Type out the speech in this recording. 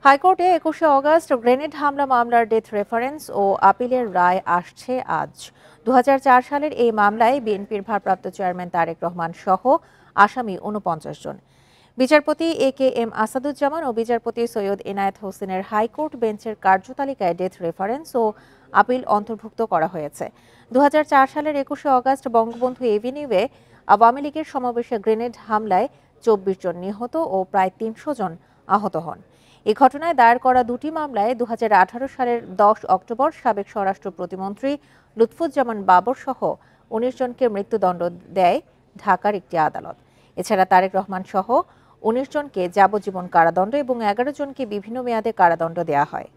হাইকোর্টে ২১শে August grenade হামলা মামলার ডেথ রেফারেন্স ও আপিলের রায় আসছে আজ। ২০০৪ সালের এই মামলায় বিএনপির ভারপ্রাপ্ত চেয়ারম্যান তারেক রহমান সহ আসামি ৪৯ জন। বিচারপতি এ.কে.এম আসাদুজ্জামান ও বিচারপতি সৈয়দ এনায়েত হোসেনের হাইকোর্ট বেঞ্চের কার্যতালিকায় ডেথ রেফারেন্স ও আপিল অন্তর্ভুক্ত করা হয়েছে। ২০০৪ সালের ২১শে অগস্ট বঙ্গবন্ধু এভিনিউয়ে আওয়ামী লীগের সমাবেশে গ্রেনেড হামলায় ২৪ জন নিহত ও প্রায় ৩০০ জন আহত হন। এই ঘটনায় দায়ের করা দুটি মামলায় ২০১৮ সালের ১০ অক্টোবর সাবেক স্বরাষ্ট্র প্রতিমন্ত্রী লুৎফুজ্জামান বাবর সহ ১৯ জনকে মৃত্যুদণ্ড দেয় ঢাকার একটি আদালত। এছাড়া তারেক রহমান সহ ১৯ জনকে যাবজ্জীবন কারাদণ্ড এবং ১১ জনকে বিভিন্ন মেয়াদে কারাদণ্ড দেওয়া হয়।